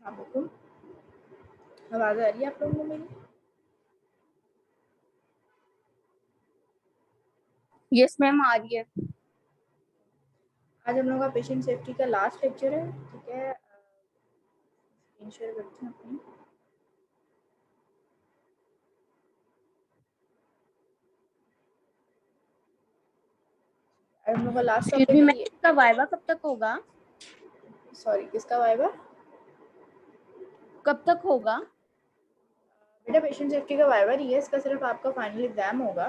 वालेकुम। आवाज़ आ रही है आप लोगों को मेरी? यस मैम आ रही है। आज हम लोग का पेशेंट सेफ्टी का लास्ट लेक्चर है, ठीक है। स्क्रीन शेयर करते हैं अपनी। आज हम लोग का लास्ट एक्सक्यूज टॉपिक मी है मैम, ये। इसका वाइवा कब तक होगा? सॉरी, किसका वाइवा? कब तक होगा? बेटा पेशेंट सेफ्टी का वाइवा नहीं है, इसका सिर्फ आपका फाइनल एग्जाम होगा,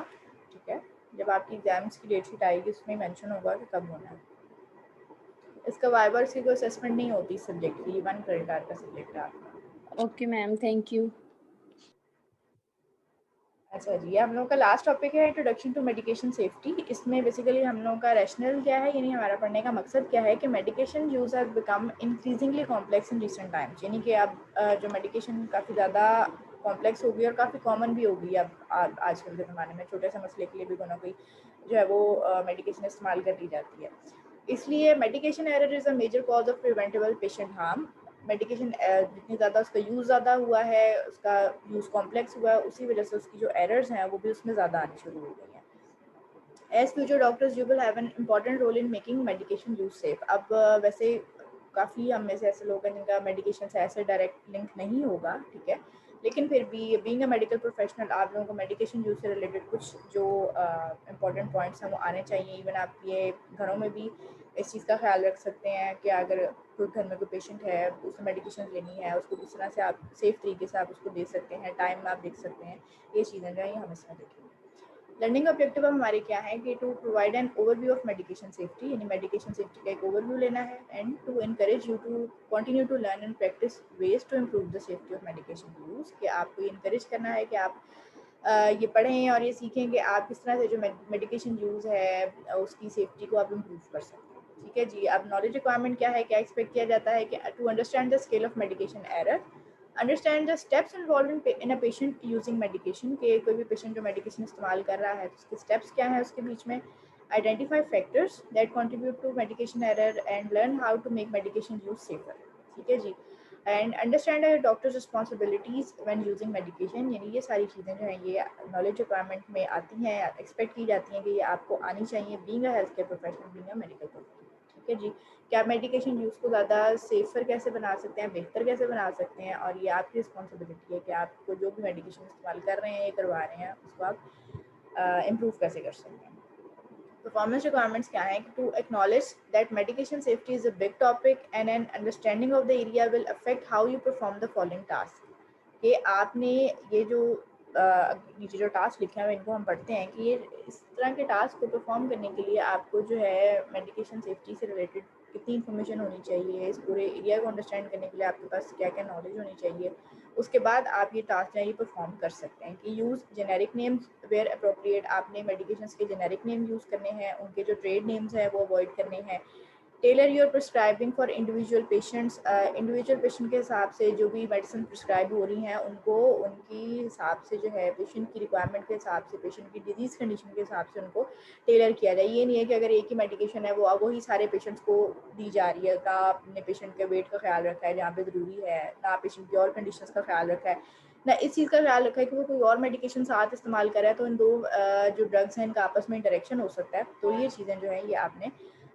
ठीक है। जब आपकी एग्जाम्स की डेट शीट आएगी उसमें मेंशन होगा कि कब होना है। इसका वाइवा की कोई असेसमेंट नहीं होती सब्जेक्ट की, 1 क्रेडिट आवर का सब्जेक्ट है आपका। Okay ma'am, thank you. अच्छा जी, हम लोगों का लास्ट टॉपिक है इंट्रोडक्शन टू मेडिकेशन सेफ्टी। इसमें बेसिकली हम लोगों का रैशनल क्या है, यानी हमारा पढ़ने का मकसद क्या है कि medication use have become increasingly complex in recent times, यानी कि अब जो मेडिकेशन काफ़ी ज़्यादा कॉम्प्लेक्स हो गई और काफ़ी कॉमन भी हो गई अब आजकल के ज़माने में। छोटे से मसले के लिए भी कोई ना कोई जो है वो मेडिकेशन इस्तेमाल कर ली जाती है। इसलिए medication error is a major cause of preventable patient harm. Medication जितनी ज़्यादा उसका यूज़ ज़्यादा हुआ है, उसका यूज़ कॉम्प्लेक्स हुआ है, उसी वजह से उसकी जो एरर्स हैं वो भी उसमें ज़्यादा आनी शुरू हो गई हैं। As future doctors you will have an important role in making medication use safe. अब वैसे काफ़ी हम में से ऐसे लोग हैं जिनका मेडिकेशन से ऐसे डायरेक्ट लिंक नहीं होगा, ठीक है, लेकिन फिर भी बीइंग अ मेडिकल प्रोफेशनल आप लोगों को मेडिकेशन यूज से रिलेटेड कुछ जो इम्पोर्टेंट पॉइंट्स हैं वो आने चाहिए। इवन आप ये घरों में भी इस चीज़ का ख्याल रख सकते हैं कि अगर कोई घर में कोई पेशेंट है, उसे मेडिकेशन लेनी है, उसको किस तरह से आप सेफ तरीके से आप उसको दे सकते हैं, टाइम आप देख सकते हैं। ये चीज़ें जो है ये हम इसमें देखेंगे। लर्निंग ऑब्जेक्टिव हमारे क्या है कि to provide an overview of medication safety, यानी मेडिकेशन सेफ्टी का एक ओवरव्यू लेना है, and to encourage you to continue to learn and practice ways to improve the safety of medication use. कि आपको इनकरेज करना है कि आप ये पढ़ें और ये सीखें कि आप किस तरह से जो मेडिकेशन यूज़ है उसकी सेफ्टी को आप इम्प्रूव कर सकते हैं, ठीक है जी। अब नॉलेज रिक्वायरमेंट क्या है, क्या एक्सपेक्ट किया जाता है कि to understand the scale of medication error, understand the steps involve in a patient using medication, के कोई भी पेशेंट जो मेडिकेशन इस्तेमाल कर रहा है तो उसके स्टेप्स क्या हैं उसके बीच में, identify factors that contribute to medication error and learn how to make medication use safer, ठीक है जी। And understand doctors responsibilities when using medication, यानी ये सारी चीज़ें जो हैं ये नॉलेज रिक्वायरमेंट में आती हैं, एक्सपेक्ट की जाती हैं कि ये आपको आनी चाहिए being a health care professional, being a medical professional, ठीक है जी। कि आप मेडिकेशन यूज़ को ज़्यादा सेफ़र कैसे बना सकते हैं, बेहतर कैसे बना सकते हैं, और ये आपकी रिस्पॉन्सिबिलिटी है कि आपको जो भी मेडिकेशन इस्तेमाल कर रहे हैं या करवा रहे हैं उसको आप इम्प्रूव कैसे कर सकते हैं। परफॉर्मेंस रिक्वायरमेंट्स क्या है, to acknowledge that medication safety is a big topic and an understanding of the area will affect how you perform the following task. कि आपने ये जो नीचे जो टास्क लिखे हैं इनको हम पढ़ते हैं कि ये इस तरह के टास्क को परफॉर्म करने के लिए आपको जो है मेडिकेशन सेफ्टी से रिलेटेड कितनी इन्फॉर्मेशन होनी चाहिए, इस पूरे एरिया को अंडरस्टैंड करने के लिए आपके पास क्या क्या नॉलेज होनी चाहिए, उसके बाद आप ये टास्क जो है ये परफॉर्म कर सकते हैं। कि use generic names where appropriate, आपने मेडिकेशंस के जेनेरिक नेम यूज़ करने हैं, उनके जो ट्रेड नेम्स हैं वो अवॉइड करने हैं। Tailor your prescribing for individual patients, individual patient के हिसाब से जो भी मेडिसिन प्रिस्क्राइब हो रही हैं उनको उनकी हिसाब से जो है पेशेंट की रिक्वायरमेंट के हिसाब से, पेशेंट की डिजीज़ कंडीशन के हिसाब से उनको टेलर किया जाए। ये नहीं है कि अगर एक ही मेडिकेशन है वो ही सारे पेशेंट्स को दी जा रही है, ना आपने पेशेंट के वेट का ख्याल रखा है जहाँ पे ज़रूरी है, ना पेशेंट की और कंडीशंस का ख्याल रखा है, ना इस चीज़ का ख्याल रखा है कि वो कोई और मेडिकेशन साथ इस्तेमाल कर रहा है तो इन दो जो ड्रग्स हैं इनका आपस में इंटरेक्शन हो सकता है। तो ये चीज़ें जो है ये आपने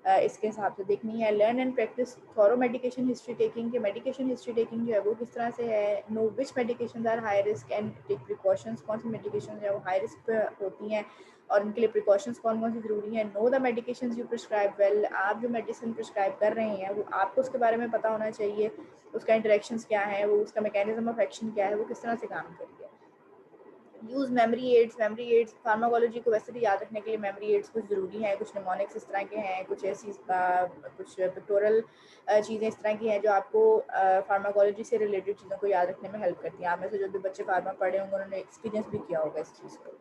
इसके हिसाब से देखनी है। Learn and practice thorough medication history taking, के मेडिकेशन हिस्ट्री टेकिंग जो है वो किस तरह से है। Know which medication are high risk and take precautions, कौन सी मेडिकेशन जो है वो हाई रिस्क पे होती हैं और उनके लिए प्रिकॉशंस कौन कौन सी ज़रूरी है। Know the medication you prescribe well, आप जो मेडिसिन प्रिस्क्राइब कर रहे हैं वो आपको उसके बारे में पता होना चाहिए, उसका इंटरेक्शंस क्या है, वो उसका मैकेनिज्म ऑफ एक्शन क्या है, वो किस तरह से काम कर रही है। यूज़ मेमोरी एड्स फार्माकोलॉजी को वैसे भी याद रखने के लिए मेमोरी एड्स कुछ ज़रूरी हैं, कुछ निमोनिक्स इस तरह के हैं, कुछ ऐसी कुछ पिक्टोरल चीज़ें इस तरह की हैं जो आपको फार्माकोलॉजी से रिलेटेड चीज़ों को याद रखने में हेल्प करती हैं। आप में से जो भी बच्चे फार्मा पढ़े होंगे उन्होंने एक्सपीरियंस भी किया होगा इस चीज़ को।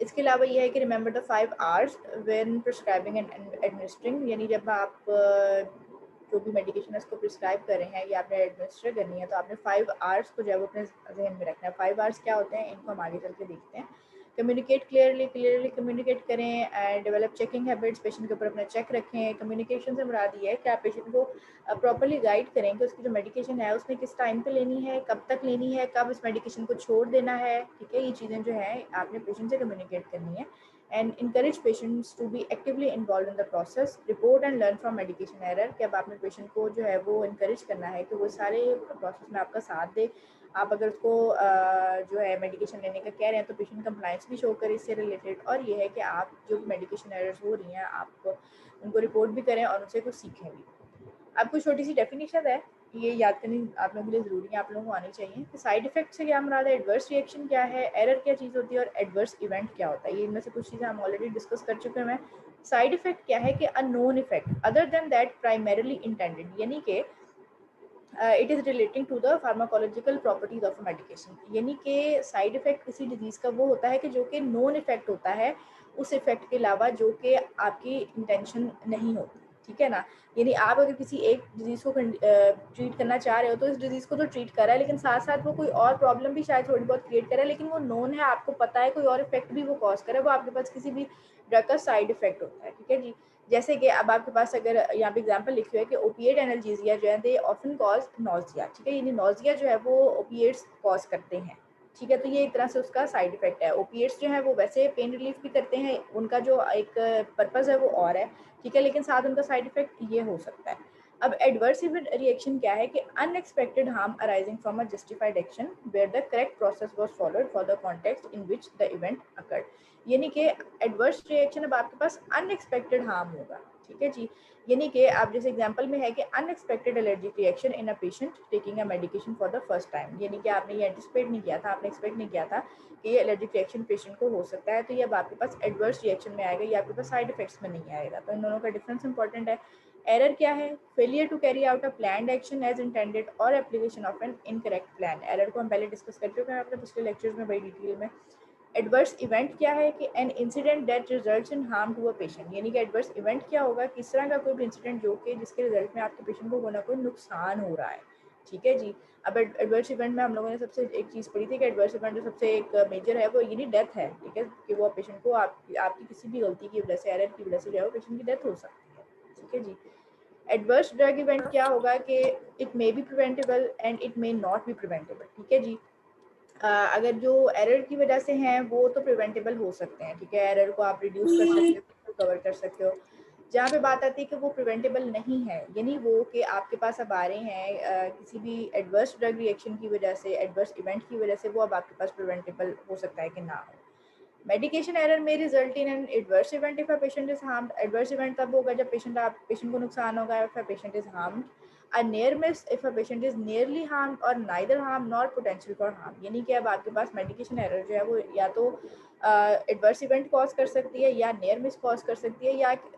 इसके अलावा ये है कि remember the 5 hours when prescribing and administering, यानी जब आप जो भी मेडिकेशन है उसको प्रिस्क्राइब कर रहे हैं या आपने एडमिनिस्टर करनी है तो आपने 5 आवर्स को जो है वो अपने जहन में रखना है। 5 आवर्स क्या होते हैं इनको हम आगे चल के देखते हैं। कम्युनिकेट क्लियरली कम्युनिकेट करें and develop checking habits, patient के ऊपर अपना चेक रखें। कम्युनिकेशन से मुराद ये है कि आप पेशेंट को प्रॉपर्ली गाइड करें कि उसकी जो मेडिकेशन है उसने किस टाइम पे लेनी है, कब तक लेनी है, कब इस मेडिकेशन को छोड़ देना है, ठीक है। ये चीज़ें जो है आपने पेशेंट से कम्युनिकेट करनी है and encourage patients to be actively involved in the process, report and learn from medication error। कि अब आपने पेशेंट को जो है वो encourage करना है कि वो सारे प्रोसेस में आपका साथ दे। आप अगर उसको जो है मेडिकेशन लेने का कह रहे हैं तो पेशेंट कंप्लाइंस भी शो करें इससे रिलेटेड, और ये है कि आप जो मेडिकेशन एरर्स हो रही हैं आप उनको रिपोर्ट भी करें और उनसे कुछ सीखें भी। आपको छोटी सी डेफिनेशन है, ये याद करनी आप लोगों के लिए ज़रूरी है, आप लोगों को आनी चाहिए कि साइड इफेक्ट से क्या मुराद है, एडवर्स रिएक्शन क्या है, एरर क्या चीज़ होती है और एडवर्स इवेंट क्या होता है। ये इनमें से कुछ चीज़ें हम ऑलरेडी डिस्कस कर चुके हैं। साइड इफेक्ट क्या है कि unknown effect other than that primarily intended, यानी कि it is relating to the pharmacological properties of medication, यानी कि साइड इफेक्ट किसी डिजीज़ का वो होता है कि जो कि नॉन इफेक्ट होता है उस इफेक्ट के अलावा जो कि आपकी इंटेंशन नहीं होती, ठीक है ना। यानी आप अगर किसी एक डिजीज़ को ट्रीट करना चाह रहे हो तो इस डिजीज़ को तो ट्रीट कर रहा है, लेकिन साथ साथ वो कोई और प्रॉब्लम भी शायद थोड़ी बहुत क्रिएट कर रहा है, लेकिन वो नोन है, आपको पता है कोई और इफेक्ट भी वो कॉज करे, वो आपके पास किसी भी ड्रग का साइड इफेक्ट होता है, ठीक है जी। जैसे कि अब आपके पास अगर यहाँ पे एग्जांपल लिखी हुई है कि ओपिएट एनाल्जेसिया जो है दे ऑफन कॉज नोजिया, ठीक है। यानी नोजिया जो है वो ओपिएट्स कॉज करते हैं, ठीक है। तो ये एक तरह से उसका साइड इफेक्ट है। ओपिएट्स जो है वो वैसे पेन रिलीफ भी करते हैं, उनका जो एक पर्पज़ है वो और है, ठीक है, लेकिन साथ उनका साइड इफेक्ट ये हो सकता है। अब एडवर्स रिएक्शन क्या है कि unexpected harm arising from a justified action where the correct process was followed for the context in which the event occurred. यानी कि एडवर्स रिएक्शन अब आपके पास अनएक्सपेक्टेड हार्म होगा, ठीक है जी। यानी कि आप जैसे एग्जांपल में है कि unexpected allergic reaction in a patient taking a medication for the first time, यानी कि आपने ये एंटिसिपेट नहीं किया था, आपने एक्सपेक्ट नहीं किया था कि ये एलर्जिक रिएक्शन पेशेंट को हो सकता है, तो ये अब आपके पास एडवर्स रिएक्शन में आएगा, ये आपके पास साइड इफेक्ट्स में नहीं आएगा। तो इन दोनों का डिफरेंस इंपॉर्टेंट है। एरर क्या है, failure to carry out a planned action as intended और application of an incorrect plan. Error को हम पहले डिस्कस कर चुके हैं अपने पिछले लेक्चर्स में बड़ी डिटेल में। एडवर्स इवेंट क्या है कि an incident that results in harm to a patient, यानी कि एडवर्स इवेंट क्या होगा, किस तरह का कोई भी इंसिडेंट जो कि जिसके रिजल्ट में आपके पेशेंट को कोई ना कोई नुकसान हो रहा है, ठीक है जी। अब एडवर्स इवेंट में हम लोगों ने सबसे एक चीज़ पढ़ी थी कि एडवर्स इवेंट जो सबसे एक मेजर है वो यानी डेथ है, ठीक है, कि वो पेशेंट को आपकी किसी भी गलती की वजह से, एरर की वजह से जो है वो पेशेंट की डेथ हो सकती है, ठीक है जी। एडवर्स ड्रग इवेंट क्या होगा कि it may be preventable and it may not be preventable, ठीक है जी। अगर जो एरर की वजह से हैं वो तो प्रिवेंटेबल हो सकते हैं, ठीक है, एरर को आप रिड्यूस कर सकते हो, कवर कर सकते हो। जहाँ पे बात आती है कि वो प्रिवेंटेबल नहीं है, यानी वो कि आपके पास अब आ रहे हैं किसी भी एडवर्स ड्रग रिएक्शन की वजह से, एडवर्स इवेंट की वजह से, वो अब आपके पास प्रिवेंटेबल हो सकता है कि ना हो। मेडिकेशन एरर में result in an adverse event if a patient is harmed. Adverse event तब होगा जब पेशेंट को नुकसान होगा if a patient is harmed. A near miss if a patient is nearly harmed और neither harm nor potential for harm, यानी कि अब आपके पास मेडिकेशन एरर जो है वो या तो एडवर्स इवेंट कॉज कर सकती है या नियर मिस कॉज कर सकती है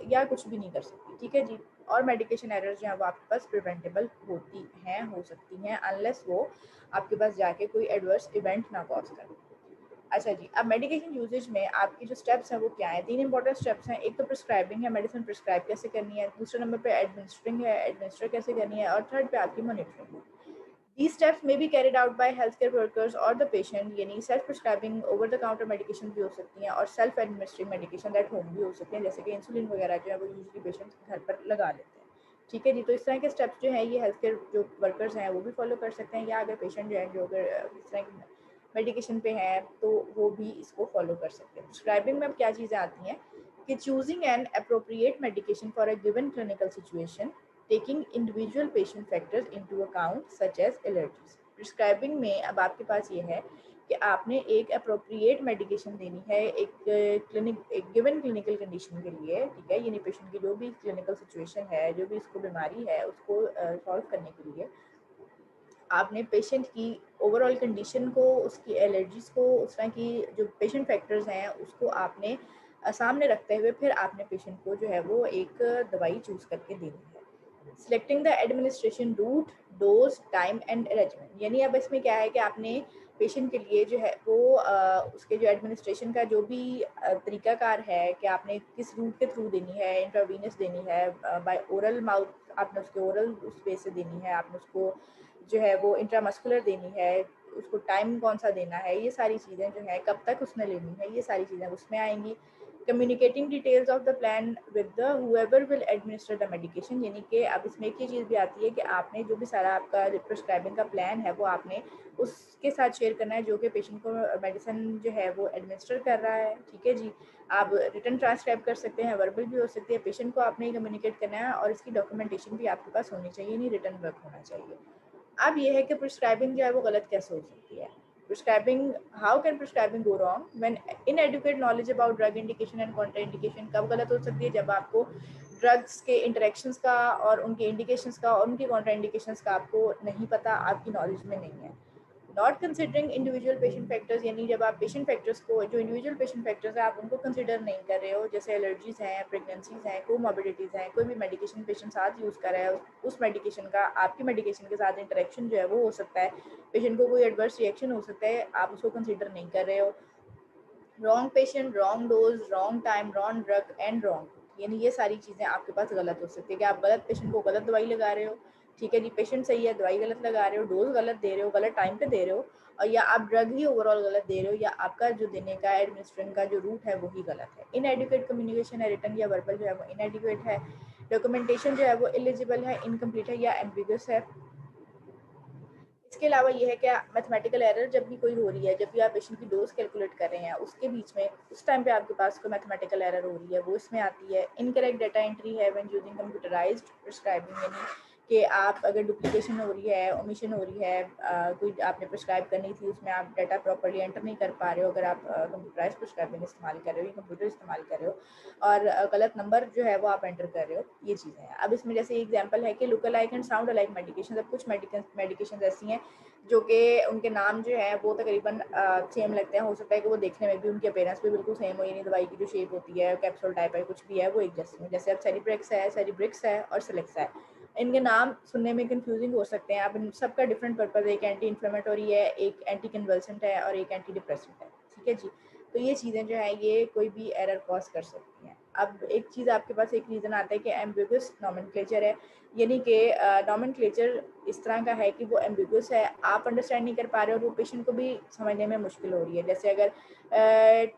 या कुछ भी नहीं कर सकती, ठीक है जी। और मेडिकेशन एरर जो है वो आपके पास प्रिवेंटेबल होती हैं, हो सकती हैं, अनलेस वो आपके पास जाके कोई एडवर्स इवेंट ना कॉज करे। अच्छा जी, अब मेडिकेशन यूजेज में आपकी जो स्टेप्स हैं वो क्या है, तीन इंपॉर्टेंट स्टेप्स हैं। एक तो प्रिस्क्राइबिंग है, मेडिसिन प्रिस्क्राइब कैसे करनी है, दूसरे नंबर पे एडमिनिस्ट्रिंग है, एडमिनिस्टर कैसे करनी है, और थर्ड पे आपकी मॉनिटरिंग है। These steps may be carried out by healthcare workers or the patient, यानी self prescribing over the counter medication भी हो सकती हैं और self administering medication at home भी हो सकते हैं, जैसे कि इंसुलिन वगैरह जो है वो यूजली पेशेंट्स घर पर लगा लेते हैं, ठीक है जी। तो इस तरह के स्टेप्स जो है ये हेल्थ केयर जो वर्कर्स हैं वो भी फॉलो कर सकते हैं, या अगर पेशेंट जो है जो अगर इस तरह की मेडिकेशन पे है तो वो भी इसको फॉलो कर सकते हैं। प्रिस्क्राइबिंग में अब क्या चीज़ें आती हैं कि choosing an appropriate medication for a given clinical situation, taking individual patient factors into account such as allergies. Prescribing में अब आपके पास ये है कि आपने एक अप्रोप्रिएट मेडिकेशन देनी है एक गिवन क्लिनिकल कंडीशन के लिए, ठीक है, यानी पेशेंट की जो भी क्लिनिकल सिचुएशन है, जो भी इसको बीमारी है उसको सॉल्व करने के लिए आपने पेशेंट की ओवरऑल कंडीशन को, उसकी एलर्जीज को, उस तरह की जो पेशेंट फैक्टर्स हैं उसको आपने सामने रखते हुए फिर आपने पेशेंट को जो है वो एक दवाई चूज़ करके देनी है। Selecting the administration route, dose, time and arrangement, यानी अब इसमें क्या है कि आपने पेशेंट के लिए जो है वो उसके जो एडमिनिस्ट्रेशन का जो भी तरीकाकार है कि आपने किस रूट के थ्रू देनी है, इंट्रावीनस देनी है, बाय ओरल माउथ आपने उसके ओरल उस वे से देनी है, आपने उसको जो है वो इंट्रामस्कुलर देनी है, उसको टाइम कौन सा देना है, ये सारी चीज़ें जो है कब तक उसने लेनी है, ये सारी चीज़ें उसमें आएंगी। Communicating details of the plan with the whoever will administer the medication, यानी कि अब इसमें एक ही चीज़ भी आती है कि आपने जो भी सारा आपका प्रिस्क्राइबिंग का प्लान है वो आपने उसके साथ शेयर करना है जो कि पेशेंट को मेडिसिन जो है वो एडमिनिस्टर कर रहा है। ठीक है जी, आप रिटन ट्रांसक्राइब कर सकते हैं, वर्बल भी हो सकती है, पेशेंट को आपने कम्युनिकेट करना है और इसकी डॉक्यूमेंटेशन भी आपके पास होनी चाहिए, नहीं रिटन वर्क होना चाहिए। अब ये है कि प्रिस्क्राइबिंग जो है वो गलत कैसे हो सकती है। Prescribing, how can prescribing go wrong when inadequate knowledge about drug indication and contraindication. कब गलत हो सकती है, जब आपको ड्रग्स के इंटरेक्शंस का और उनके इंडिकेशंस का और उनके कॉन्ट्राइंडिकेशंस का आपको नहीं पता, आपकी नॉलेज में नहीं है। Not considering individual patient factors, यानी जब आप पेशेंट फैक्टर्स को, जो इंडिविजुअल पेशेंट फैक्टर्स हैं, आप उनको कंसिडर नहीं कर रहे हो, जैसे एलर्जीज हैं, प्रेगनेंसीज हैं, कोमॉर्बिडिटीज़ हैं, कोई भी मेडिकेशन पेशेंट साथ यूज़ कर रहा है, उस मेडिकेशन का आपकी मेडिकेशन के साथ इंटरेक्शन जो है वो हो सकता है, पेशेंट को कोई एडवर्स रिएक्शन हो सकता है, आप उसको कंसिडर नहीं कर रहे हो। Wrong patient, wrong dose, wrong time, wrong drug and wrong, यानी ये सारी चीज़ें आपके पास गलत हो सकती है कि आप गलत पेशेंट को गलत दवाई लगा रहे हो। ठीक है जी, पेशेंट सही है, दवाई गलत लगा रहे हो, डोज गलत दे रहे हो, गलत टाइम पे दे रहे हो, और या आप ड्रग ही ओवरऑल गलत दे रहे हो, या आपका जो देने का एडमिनिस्ट्रेशन का जो रूट है वही गलत है। इनएडुकेट कम्युनिकेशन है, रिटन या वर्बल जो है वो इनएडुकेट है। डॉक्यूमेंटेशन जो है वो इलिजिबल है, इनकम्प्लीट है या एम्बिगस है। इसके अलावा ये है कि मैथमेटिकल एरर जब भी कोई हो रही है, जब भी आप पेशेंट की डोज कैलकुलेट कर रहे हैं, उसके बीच में उस टाइम पे आपके पास कोई मैथमेटिकल एरर हो रही है वो इसमें आती है। इनकरेक्ट डाटा एंट्री है व्हेन यूजिंग कंप्यूटराइज्ड प्रिस्क्राइबिंग, यानी कि आप अगर डुप्लीकेशन हो रही है, ओमिशन हो रही है, कोई आपने प्रिस्क्राइब करनी थी उसमें आप डाटा प्रॉपर्ली एंटर नहीं कर पा रहे हो, अगर आप कंप्यूटराइज प्रिस्क्राइबिंग इस्तेमाल कर रहे हो या कंप्यूटर इस्तेमाल कर रहे हो, और गलत नंबर जो है वो आप एंटर कर रहे हो, ये चीज़ें हैं। अब इसमें जैसे एग्जांपल है कि look alike and sound alike medication, अब कुछ मेडिकेशन ऐसी हैं जो कि उनके नाम जो है वो तकरीबन सेम लगते हैं, हो सकता है कि वो देखने में भी उनके अपीयरेंस भी बिल्कुल सेम हो, यानी दवाई की जो शेप होती है, कैप्सूल टाइप है, कुछ भी है वो एक जैसी है। जैसे अब सेरिब्रेक्स है, सेरिब्रिक्स है और सिलेक्सा है, इनके नाम सुनने में कंफ्यूजिंग हो सकते हैं। अब इन सबका डिफरेंट पर्पज़, एक एंटी इन्फ्लेमेटरी है, एक एंटी कन्वल्सेंट है और एक एंटी डिप्रेसेंट है। ठीक है जी, तो ये चीज़ें जो है ये कोई भी एरर कॉज कर सकती हैं। अब एक चीज़ आपके पास एक रीज़न आता है कि एम्बिगुअस नॉमेनक्लेचर है, यानी कि नॉमेनक्लेचर इस तरह का है कि वो एम्बिगुअस है, आप अंडरस्टैंड नहीं कर पा रहे हो और वो पेशेंट को भी समझने में मुश्किल हो रही है। जैसे अगर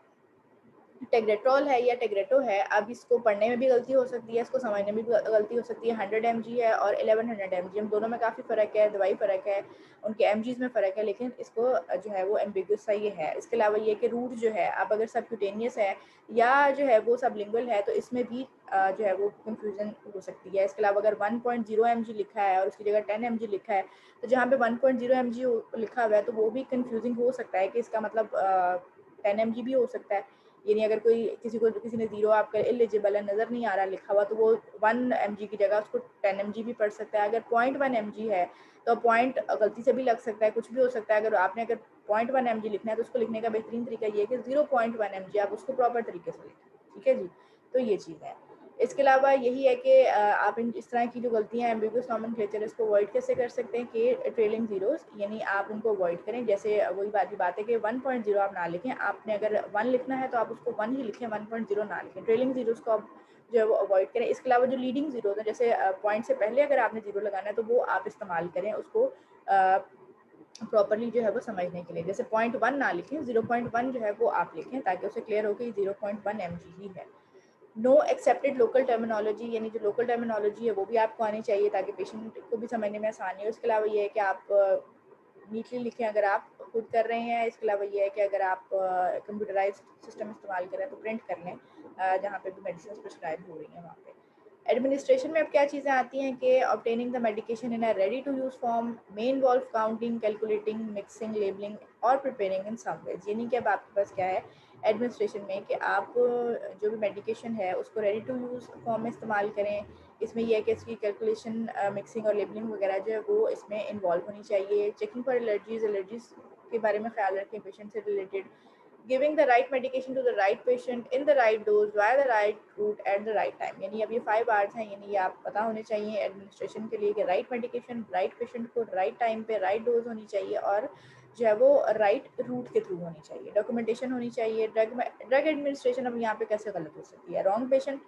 टेग्रेट्रॉल है या टेग्रेटो है, अब इसको पढ़ने में भी गलती हो सकती है, इसको समझने में भी गलती हो सकती है। 100 mg है और 1100 mg, हम दोनों में काफ़ी फ़र्क है, दवाई फ़र्क है, उनके mgs में फ़र्क है, लेकिन इसको जो है वो एम्बिगुअस सा ये है। इसके अलावा ये कि रूट जो है, अब अगर सबक्यूटेनियस है या जो है वो सबलिंगुअल है तो इसमें भी जो है वो कन्फ्यूज़न हो सकती है। इसके अलावा अगर 1.0 mg लिखा है और उसकी जगह 10 mg लिखा है, तो जहाँ पे 1.0 mg लिखा हुआ है तो वो भी कन्फ्यूजिंग हो सकता है कि इसका मतलब 10 mg भी हो सकता है। यानी अगर कोई किसी ने जीरो आपका इलिजिबल है, नज़र नहीं आ रहा लिखा हुआ, तो वो 1 mg की जगह उसको 10 mg भी पढ़ सकता है। अगर 0.1 mg है तो पॉइंट गलती से भी लग सकता है, कुछ भी हो सकता है। अगर आपने 0.1 mg लिखना है तो उसको लिखने का बेहतरीन तरीका ये है कि 0.1 mg आप उसको प्रॉपर तरीके से लिखें। ठीक है जी, तो ये चीज़ है। इसके अलावा यही है कि आप इस तरह की जो गलतियाँ हैं एम्बिगुअस नॉमेनक्लेचर, इसको अवॉइड कैसे कर सकते हैं कि ट्रेलिंग जीरोस, यानी आप उनको अवॉइड करें। जैसे वही बात है कि 1.0 आप ना लिखें, आपने अगर 1 लिखना है तो आप उसको 1 ही लिखें, 1.0 ना लिखें। ट्रेलिंग जीरोस को आप जो है वो अवॉइड करें। इसके अलावा जो लीडिंग जीरोस हैं, जैसे पॉइंट से पहले अगर आपने जीरो लगाना है तो वो आप इस्तेमाल करें उसको प्रॉपरली जो है वो समझने के लिए। जैसे 0.1 ना लिखें, 0.1 जो है वो आप लिखें ताकि उसे क्लियर हो कि 0.1 mg ही है। नो एक्सेप्टेड लोकल टर्मिनोलॉजी, यानी जो लोकल टर्मिनोलॉजी है वो भी आपको आनी चाहिए ताकि पेशेंट को भी समझने में आसानी हो। इसके अलावा ये है कि आप नीटली लिखें अगर आप खुद कर रहे हैं। इसके अलावा ये है कि अगर आप कंप्यूटराइज सिस्टम इस्तेमाल कर रहे हैं तो प्रिंट कर लें जहाँ पे भी मेडिसिन प्रिस्क्राइब हो रही हैं वहाँ पे। एडमिनिस्ट्रेशन में अब क्या चीज़ें आती हैं कि obtaining the medication in a ready to use form may involve counting, calculating, mixing, labelling और प्रिपेयरिंग इन सम वेज, यानी कि अब आपके पास क्या है एडमिनिस्ट्रेशन में कि आप जो भी मेडिकेशन है उसको रेडी टू यूज़ फॉर्म में इस्तेमाल करें। इसमें यह है कि इसकी कैलकुलेशन, मिक्सिंग और लेबलिंग वगैरह जो है वो इसमें इन्वॉल्व होनी चाहिए। चेकिंग फॉर एलर्जीज़ के बारे में ख्याल रखें पेशेंट से related. Giving the right medication to the right patient in the right dose via the right route at the right time, यानी अब ये 5 आवर्स हैं, यानी ये आप पता होने चाहिए एडमिनिस्ट्रेशन के लिए कि राइट मेडिकेशन राइट पेशेंट को राइट टाइम पे राइट डोज होनी चाहिए और जो है वो राइट रूट के थ्रू होनी चाहिए। डॉक्यूमेंटेशन होनी चाहिए। ड्रग एडमिनिस्ट्रेशन अब यहाँ पे कैसे गलत हो सकती है, रॉन्ग पेशेंट,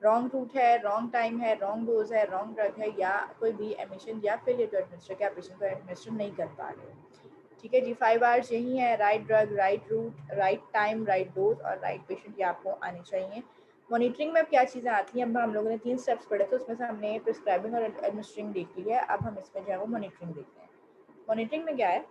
रॉन्ग रूट है, रॉन्ग टाइम है, रॉन्ग डोज है, रॉन्ग ड्रग है, या कोई भी एमिशन या फेलियर टू एडमिनिस्टर के आप पेशेंट को एडमिनिस्टर नहीं कर पा रहे हो। ठीक है जी, 5 आवर्स यही है, right drug, right route, right time, right dose और राइट पेशेंट, ये आपको आनी चाहिए। मॉनिटरिंग में अब क्या चीज़ें आती हैं, अब हम लोगों ने 3 स्टेप्स पढ़े थे, उसमें से हमने प्रिस्क्राइबिंग और एडमिनिस्ट्रिंग देख ली है। अब हम इसमें जो है वो मॉनिटरिंग देखते हैं। मॉनिटरिंग में क्या है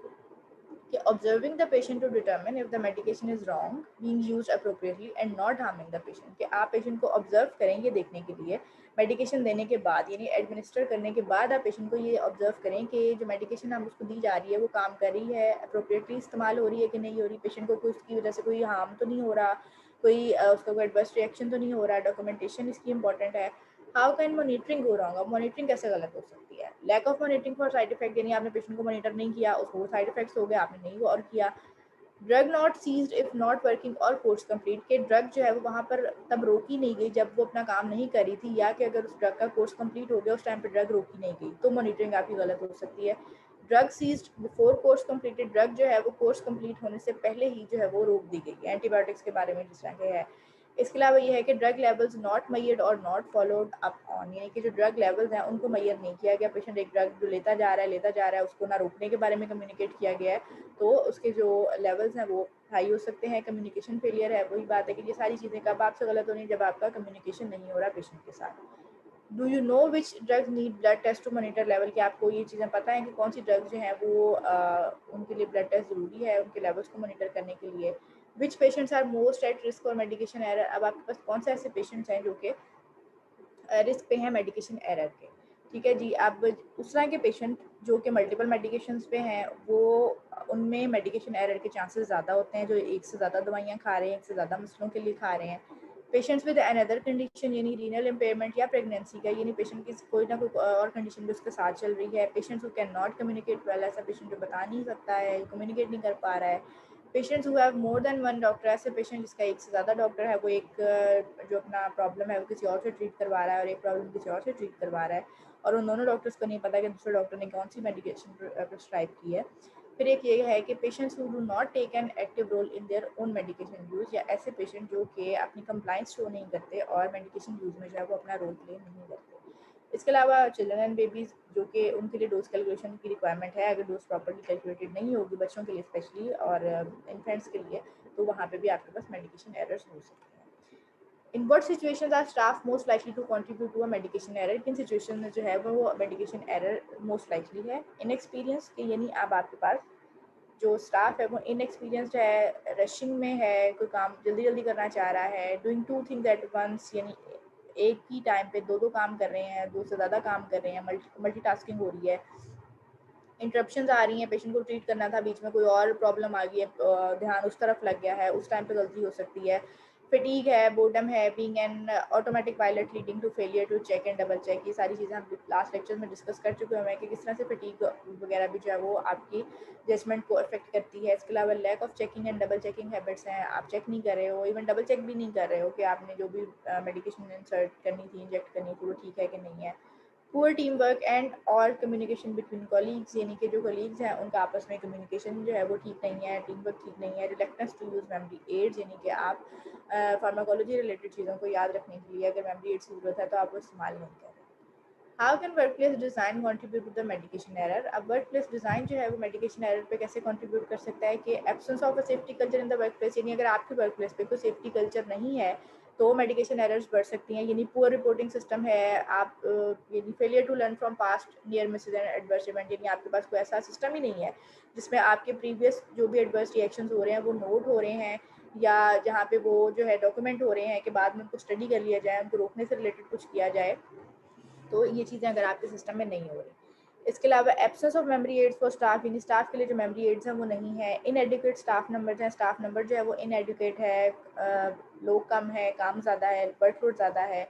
कि observing the patient to determine if the medication is wrong, being used appropriately and not harming the patient, कि आप पेशेंट को ऑब्जर्व करेंगे देखने के लिए मेडिकेशन देने के बाद, यानी एडमिनिस्टर करने के बाद आप पेशेंट को ये ऑब्जर्व करें कि जो मेडिकेशन हम उसको दी जा रही है वो काम कर रही है, अप्रोप्रिएटली इस्तेमाल हो रही है कि नहीं हो रही, पेशेंट को कोई उसकी वजह से कोई हार्म तो नहीं हो रहा, कोई उसका कोई एडवर्स रिएक्शन तो नहीं हो रहा, डॉक्यूमेंटेशन इसकी इंपॉर्टेंट है। How can monitoring go wrong, अब मॉनिटरिंग कैसे गलत हो सकती है। Lack of monitoring for side effect, यानी आपने पेशेंट को मॉनिटर नहीं किया, उसको साइड इफेक्ट्स हो गए, आपने नहीं और किया। Drug not ceased if not working और कोर्स कंप्लीट, के ड्रग जो है वो वहाँ पर तब रोकी नहीं गई जब वो अपना काम नहीं कर रही थी, या कि अगर उस ड्रग का कोर्स कंप्लीट हो गया उस टाइम पे ड्रग रोकी नहीं गई, तो मॉनिटरिंग आपकी गलत हो सकती है। Drug ceased before course completed, drug जो है वो कोर्स कंप्लीट होने से पहले ही जो है वो रोक दी गई, एंटीबायोटिक्स के बारे में जिस तरह के है। इसके अलावा ये है कि ड्रग लेवल्स नॉट मैयर्ड और नॉट फॉलोड अप ऑन, यानी कि जो ड्रग लेवल्स हैं उनको मैयर नहीं किया गया। पेशेंट एक ड्रग जो लेता जा रहा है उसको ना रोकने के बारे में कम्युनिकेट किया गया है, तो उसके जो लेवल्स हैं वो हाई हो सकते हैं। कम्युनिकेशन फेलियर है, वही बात है कि ये सारी चीज़ें कब आपसे गलत होनी, जब आपका कम्युनिकेशन नहीं हो रहा पेशेंट के साथ। Do you know which drugs need blood test to monitor level, कि आपको ये चीज़ें पता है कि कौन सी ड्रग्स जो हैं वो उनके लिए ब्लड टेस्ट ज़रूरी है उनके लेवल्स को मॉनिटर करने के लिए। Which patients are most at risk for medication error, अब आपके पास कौन से ऐसे पेशेंट्स हैं जो कि रिस्क पे हैं मेडिकेशन एरर के। ठीक है जी, अब उस तरह के पेशेंट जो कि मल्टीपल मेडिकेशंस पे हैं वो उनमें मेडिकेशन एरर के चांसेस ज़्यादा होते हैं, जो एक से ज़्यादा दवाइयाँ खा रहे हैं, एक से ज़्यादा मसलों के लिए खा रहे हैं। पेशेंट्स विद अनदर कंडीशन, यानी रीनल इम्पेयरमेंट या प्रेगनेंसी का, यानी पेशेंट की कोई ना कोई और कंडीशन भी उसके साथ चल रही है। Patients who can not communicate well, ऐसा पेशेंट जो बता नहीं सकता है, कम्युनिकेट नहीं कर पा रहा है। Patients who have more than one doctor, ऐसे पेशेंट जिसका एक से ज़्यादा डॉक्टर है, वो एक जो अपना प्रॉब्लम है वो किसी और से ट्रीट करवा रहा है और एक प्रॉब्लम किसी और से ट्रीट करवा रहा है, और उन दोनों डॉक्टर्स को नहीं पता कि दूसरे डॉक्टर ने कौन सी मेडिकेशन प्रिस्क्राइब की है। फिर एक ये है कि patients who do not take an active role in their own medication use, या ऐसे पेशेंट जो कि अपनी कंप्लाइंस शो नहीं करते और मेडिकेशन यूज़ में जो है वो अपना रोल प्ले नहीं करते। इसके अलावा चिल्ड्रन एंड बेबीज़, जो कि उनके लिए डोज कैलकुलेशन की रिक्वायरमेंट है, अगर डोज प्रॉपर्ली कैलकुलेटेड नहीं होगी बच्चों के लिए स्पेशली और इन्फेंट्स के लिए, तो वहाँ पे भी आपके पास मेडिकेशन एरर्स हो सकते हैं। In what situations are staff most likely to contribute to a medication error, किन सिचुएशन में जो है वो मेडिकेशन एरर मोस्ट लाइकली है। इनएक्सपीरियंस के, यानी अब आपके पास जो स्टाफ है वो इनएक्सपीरियंस्ड है, रशिंग में है, कोई काम जल्दी जल्दी करना चाह रहा है, doing two things at once, यानी एक ही टाइम पे दो दो काम कर रहे हैं, दो से ज़्यादा काम कर रहे हैं, मल्टीटास्किंग हो रही है। इंटरप्शंस आ रही हैं, पेशेंट को ट्रीट करना था, बीच में कोई और प्रॉब्लम आ गई है, ध्यान उस तरफ लग गया है, उस टाइम पे गलती हो सकती है। फटीग है, बोर्डम है, being an automatic pilot leading to failure to check and double check, ये सारी चीज़ें हम लास्ट लेक्चर में डिस्कस कर चुके हैं कि किस तरह से फटीग वगैरह भी जो है वो आपकी जजमेंट को अफेक्ट करती है। इसके अलावा lack of checking and double checking habits हैं, आप चेक नहीं कर रहे हो, इवन डबल चेक भी नहीं कर रहे हो कि आपने जो भी मेडिकेशन इंसर्ट करनी थी, इंजेक्ट करनी थी, वो ठीक है कि नहीं है। पुअर टीम वर्क एंड और कम्युनिकेशन बिटवीन कॉलीग्स, यानी कि जो कॉलीग्स हैं उनका आपस में कम्युनिकेशन जो है वो ठीक नहीं है, टीम वर्क ठीक नहीं है। Reluctance to use memory aids, यानी कि आप फार्माकोलॉजी रिलेटेड चीज़ों को याद रखने के लिए अगर मेमोरी एड्स की ज़रूरत है तो आप वो इस्तेमाल नहीं कर रहे। How can work place design contribute to the medication error, अब वर्क प्लेस डिज़ाइन जो है वो मेडिकेशन एरर पे कैसे कॉन्ट्रीब्यूट कर सकता है कि absence of a safety culture in the work place, यानी अगर आपके वर्क प्लेस पे कोई सेफ्टी कल्चर नहीं है तो मेडिकेशन एरर्स बढ़ सकती हैं। यानी पुअर रिपोर्टिंग सिस्टम है, आप यानी failure to learn from past near misses and adverse event, यानी आपके पास कोई ऐसा सिस्टम ही नहीं है जिसमें आपके प्रीवियस जो भी एडवर्स रिएक्शंस हो रहे हैं वो नोट हो रहे हैं, या जहाँ पे वो जो है डॉक्यूमेंट हो रहे हैं कि बाद में उनको स्टडी कर लिया जाए, उनको रोकने से रिलेटेड कुछ किया जाए। तो ये चीज़ें अगर आपके सिस्टम में नहीं हो रही। इसके अलावा absence of memory aids for staff, यानी स्टाफ के लिए जो मेमोरी एड्स हैं वो नहीं है। इनएडुकेट स्टाफ नंबर हैं, स्टाफ नंबर जो है वो इनएडुकेट है, लोग कम है, काम ज़्यादा है, वर्कलोड ज़्यादा है।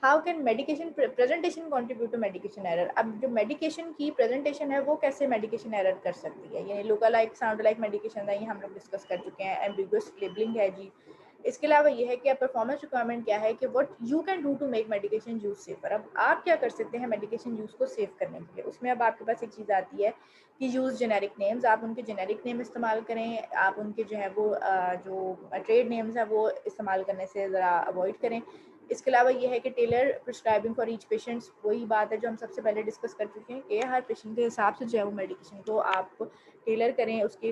How can medication presentation contribute to medication error, अब जो मेडिकेशन की प्रेजेंटेशन है वो कैसे मेडिकेशन एरर कर सकती है, यानी look like sound like medication है, ये हम लोग डिस्कस कर चुके हैं। एम्बिगुअस लेबलिंग है जी। इसके अलावा ये है कि अब परफॉर्मेंस रिक्वायरमेंट क्या है कि what you can do to make medication use safer, अब आप क्या कर सकते हैं मेडिकेशन यूज़ को सेव करने के लिए। उसमें अब आपके पास एक चीज़ आती है कि यूज़ जेनेरिक नेम्स, आप उनके जेनेरिक नेम इस्तेमाल करें, आप उनके जो है वो जो ट्रेड नेम्स हैं वो इस्तेमाल करने से ज़रा अवॉइड करें। इसके अलावा ये है कि tailor prescribing for each patients, वही बात है जो हम सबसे पहले डिस्कस कर चुके हैं कि हर पेशेंट के हिसाब से जो है वो मेडिकेशन को आप टेलर करें उसकी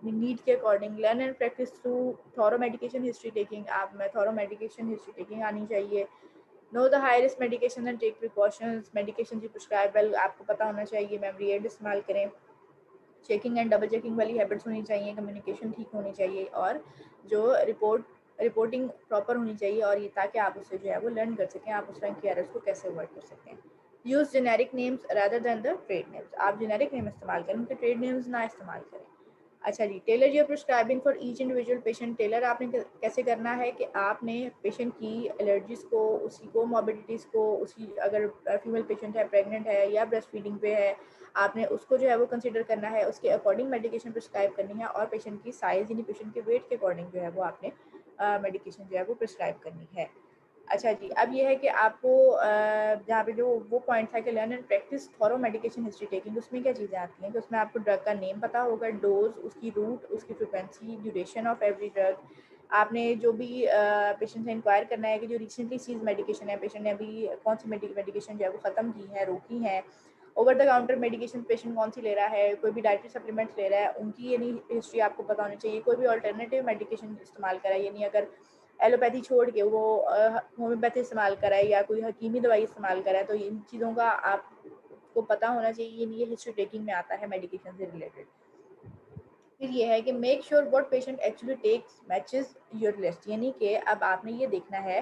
नीड के according. Learn and practice through thorough medication history taking, आप में थॉरो मेडिकेशन हिस्ट्री टेकिंग आनी चाहिए। Know the high risk medication and take precautions, medication की प्रिस्क्राइबल आपको पता होना चाहिए। मेमोरी एड इस्तेमाल करें। चेकिंग एंड डबल चेकिंग वाली हैबिट्स होनी चाहिए। कम्युनिकेशन ठीक होनी चाहिए और जो रिपोर्टिंग प्रॉपर होनी चाहिए, और ये ताकि आप उससे जो है वो लर्न कर सकें आप उस रैंक के एरर्स को कैसे अवॉइड कर सकते हैं। Use generic names rather than the trade names, आप जेनेरिक नेम इस्तेमाल करें, उनके ट्रेड नेम्स ना इस्तेमाल करें। अच्छा जी, tailor your prescribing for each individual patient, tailor आपने कैसे करना है कि आपने पेशेंट की एलर्जीज को, उसकी कोमॉर्बिडिटीज़ को, उसकी अगर फीमेल पेशेंट है, प्रेग्नेंट है या ब्रेस्ट फीडिंग पे है, आपने उसको जो है वो कंसीडर करना है, उसके अकॉर्डिंग मेडिकेशन प्रिस्क्राइब करनी है, और पेशेंट की साइज़ यानी पेशेंट के वेट के अकॉर्डिंग जो है वो आपने मेडिकेशन जो है वो प्रिस्क्राइब करनी है। अच्छा जी, अब ये है कि आपको जहाँ पे जो वो पॉइंट था कि learn and practice thorough medication history taking, उसमें क्या चीज़ें आती हैं कि उसमें आपको ड्रग का नेम पता होगा, डोज, उसकी रूट, उसकी frequency, duration of every drug. आपने जो भी पेशेंट से इंक्वायर करना है कि जो रिसेंटली सीज मेडिकेशन है, पेशेंट ने अभी कौन सी मेडिकेशन जो है वो ख़त्म की है, रोकी है। Over the counter medication patient कौन सी ले रहा है, कोई भी डाइटरी सप्लीमेंट्स ले रहा है, उनकी यानी हिस्ट्री आपको पता होनी चाहिए। कोई भी अल्टरनेटिव मेडिकेशन इस्तेमाल करा है, यानी अगर एलोपैथी छोड़ के वो होम्योपैथी इस्तेमाल करा है या कोई हकीमी दवाई इस्तेमाल करा है, तो इन चीज़ों का आपको पता होना चाहिए। ये हिस्ट्री टेकिंग में आता है मेडिकेशन से रिलेटेड। फिर ये है कि make sure what patient actually takes matches your list, यानी कि अब आपने ये देखना है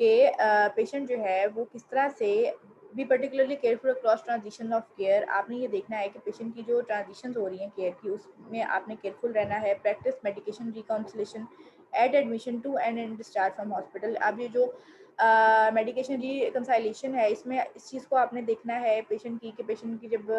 कि पेशेंट जो है वो किस तरह से be particularly careful across transition of care. आपने ये देखना है कि पेशेंट की जो ट्रांजिशन हो रही हैं केयर की, उसमें आपने केयरफुल रहना है। Practise medication reconciliation at admission to and discharge from hospital. अब ये जो मेडिकेशन रिकंसाइलेशन है, इसमें इस चीज़ को आपने देखना है पेशेंट की पेशेंट की जब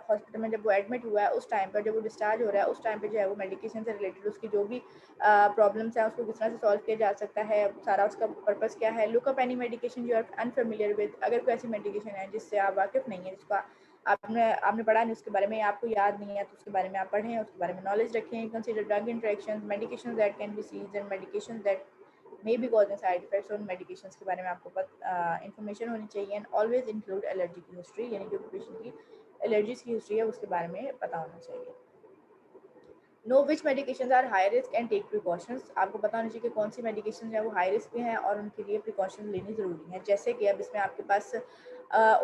हॉस्पिटल में जब वो एडमिट हुआ है उस टाइम पर, जब वो डिस्चार्ज हो रहा है उस टाइम पे जो है वो मेडिकेशन से रिलेटेड उसकी जो भी प्रॉब्लम्स हैं उसको किस तरह से सॉल्व किया जा सकता है, सारा उसका पर्पस क्या है। Look up any medication you are unfamiliar with, अगर कोई ऐसी मेडिकेशन है जिससे आप वाकिफ़ नहीं है, जिसका आपने पढ़ा नहीं, उसके बारे में आपको याद नहीं है, तो उसके बारे में आप पढ़ें, उसके बारे में नॉलेज रखें। Consider drug interaction, medication that can be ceased and medication that may be causing side effects, और मेडिकेशन के बारे में आपको इन्फॉर्मेशन होनी चाहिए। एंड ऑलवेज इंक्लूड एलर्जी की हिस्ट्री, यानी जो पेशेंट की एलर्जीज की हिस्ट्री है उसके बारे में पता होना चाहिए। Know which medication are high risk and take precautions, आपको पता होना चाहिए कि कौन सी मेडिकेशन है वो हाई रिस्क पे हैं और उनके लिए प्रिकॉशन लेनी ज़रूरी है। जैसे कि अब इसमें आपके पास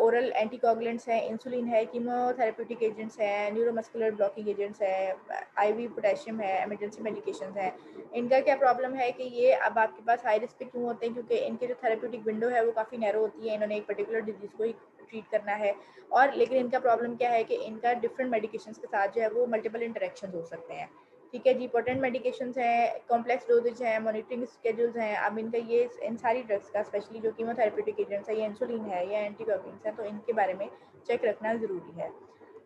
ओरल एंटीकोगुलेंट्स हैं, इंसुलिन है, कीमोथेरेप्यूटिक एजेंट्स हैं, न्यूरोमस्कुलर ब्लॉकिंग एजेंट्स हैं, आईवी पोटेशियम है, इमरजेंसी मेडिकेशंस हैं। इनका क्या प्रॉब्लम है कि ये अब आपके पास हाई रिस्क पे क्यों होते हैं, क्योंकि इनके जो थेरेप्यूटिक विंडो है वो काफ़ी नैरो होती है, इन्होंने एक पर्टिकुलर डिजीज़ को ही ट्रीट करना है। और लेकिन इनका प्रॉब्लम क्या है कि इनका डिफरेंट मेडिकेशंस के साथ जो है वो मल्टीपल इंटरेक्शन हो सकते हैं। ठीक है जी, पोटेंट मेडिकेशंस हैं, कॉम्प्लेक्स डोजेज हैं, मॉनिटरिंग स्केड्यूल्स हैं। अब इनका ये इन सारी ड्रग्स का, स्पेशली जो कीमोथेरेप्यूटिक एजेंट्स है, या इंसुलिन है या एंटीकोगुलेंट्स हैं, तो इनके बारे में चेक रखना ज़रूरी है।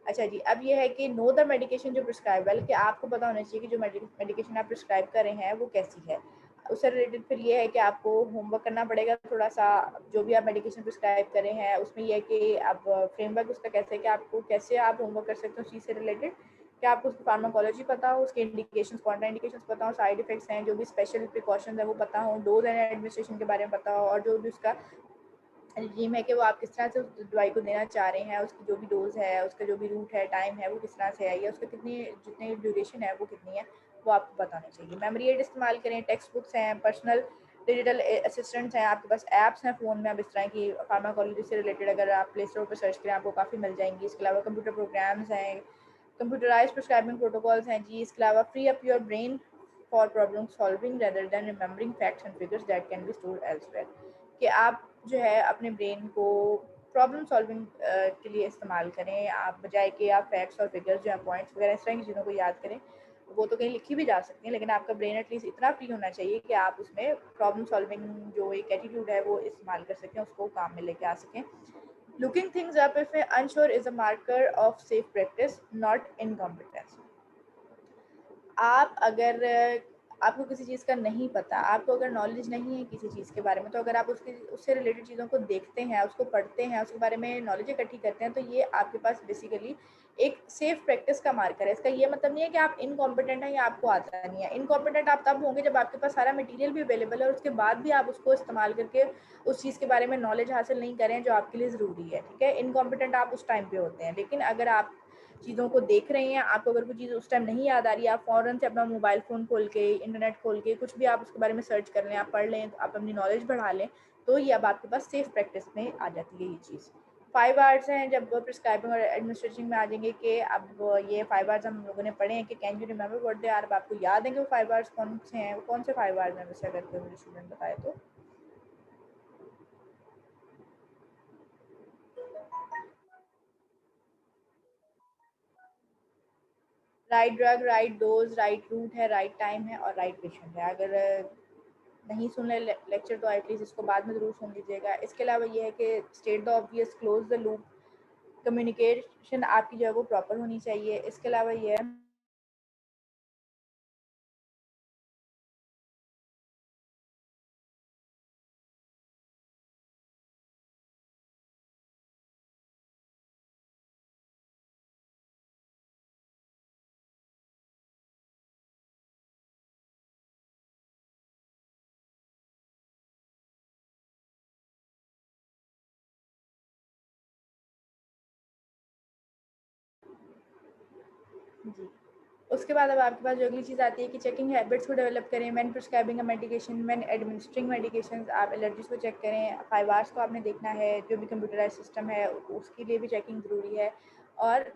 अच्छा जी, अब ये है कि नो द मेडिकेशन जो प्रिस्क्राइब है, कि आपको पता होना चाहिए कि जो मेडिकेशन आप प्रिस्क्राइब कर रहे हैं वो कैसी है। उससे रिलेटेड फिर ये है कि आपको होमवर्क करना पड़ेगा थोड़ा सा, जो भी आप मेडिकेशन प्रिस्क्राइब कर रहे हैं उसमें यह है कि आप फ्रेमवर्क उसका कैसे है कि आपको कैसे आप होमवर्क कर सकते हो उस चीज़ से रिलेटेड, कि आपको उसकी फार्माकोलॉजी पता हो, उसके इंडिकेशंस, कॉन्ट्रा इंडिकेशंस पता हो, साइड इफेक्ट्स हैं, जो भी स्पेशल प्रिकॉशंस है वो पता हो, डोज एंड एडमिनिस्ट्रेशन के बारे में पता हो, और जो भी उसका रिजीम है कि वो आप किस तरह से उस दवाई को देना चाह रहे हैं, उसकी जो भी डोज़ है, उसका जो भी रूट है, टाइम है, वो किस तरह से है, या उसका जितनी ड्यूरेशन है वो कितनी है, वो आपको बताना चाहिए। मेमोरी एड इस्तेमाल करें, टेक्स्ट बुक्स हैं, पर्सनल डिजिटल असिस्टेंट्स हैं, आपके पास ऐप्स हैं फ़ोन में, अब इस तरह की फार्माकोलॉजी से रिलेटेड अगर आप प्ले स्टोर पर सर्च करें आपको काफ़ी मिल जाएंगी। इसके अलावा कंप्यूटर प्रोग्राम्स हैं, कंप्यूटराइज्ड प्रिस्क्राइबिंग प्रोटोकॉल्स हैं जी। इसके अलावा free up your brain for problem solving rather than remembering facts and figures that can be stored elsewhere, कि आप जो है अपने ब्रेन को प्रॉब्लम सॉल्विंग के लिए इस्तेमाल करें, आप बजाय कि आप फैक्ट्स और फिगर्स जो हैं, पॉइंट्स वगैरह इस तरह की चीज़ों को याद करें। वो तो कहीं लिखी भी जा सकती हैं, लेकिन आपका ब्रेन एटलीस्ट इतना फ्री होना चाहिए कि आप उसमें प्रॉब्लम सॉल्विंग जो एक एटीट्यूड है वो इस्तेमाल कर सकें, उसको काम में लेके आ सकें। Looking things up if unsure is a marker of safe practice, not incompetence. आप अगर आपको किसी चीज़ का नहीं पता, आपको अगर नॉलेज नहीं है किसी चीज़ के बारे में, तो अगर आप उससे रिलेटेड चीज़ों को देखते हैं, उसको पढ़ते हैं, उसके बारे में नॉलेज इकट्ठी करते हैं, तो ये आपके पास बेसिकली एक सेफ प्रैक्टिस का मार्कर है। इसका ये मतलब नहीं है कि आप इनकॉम्पिटेंट हैं या आपको आता नहीं है। इनकॉम्पिटेंट आप तब होंगे जब आपके पास सारा मटेरियल भी अवेलेबल है और उसके बाद भी आप उसको इस्तेमाल करके उस चीज़ के बारे में नॉलेज हासिल नहीं करें जो आपके लिए ज़रूरी है, ठीक है। इनकॉम्पिटेंट आप उस टाइम पे होते हैं, लेकिन अगर आप चीज़ों को देख रहे हैं, आपको अगर कोई चीज़ उस टाइम नहीं याद आ रही है, आप फ़ौरन से अपना मोबाइल फ़ोन खोल के, इंटरनेट खोल के कुछ भी आप उसके बारे में सर्च कर लें, आप पढ़ लें, आप अपनी नॉलेज बढ़ा लें, तो ये अब आपके पास सेफ प्रैक्टिस में आ जाती है ये चीज़। 5 आवर्स हैं जब प्रिस्क्राइबिंग और एडमिनिस्ट्रेशन में आ जाएंगे कि अब ये 5 आवर्स हम लोगों ने पढ़े हैं कि can you remember what they are. अब आपको याद है कि वो 5 आवर्स कौन से हैं, वो कौन से 5 आवर्स हैं वैसे अगर कोई मुझे स्टूडेंट बताए तो। Right drug, right dose, right route है, राइट टाइम है और राइट पेशेंट है। अगर नहीं सुन रहे लेक्चर तो एटलीस्ट इसको बाद में ज़रूर सुन लीजिएगा। इसके अलावा ये है कि state the obvious, close the loop, communication आपकी जो है वो प्रॉपर होनी चाहिए। इसके अलावा ये है जी। उसके बाद अब आपके पास जो अगली चीज़ आती है कि चेकिंग हैबिट्स को डेवलप करें। When prescribing a medication, when administering medications, आप एलर्जीज को चेक करें। 5 आवर्स को आपने देखना है, जो भी कंप्यूटराइज सिस्टम है उसके लिए भी चेकिंग ज़रूरी है। और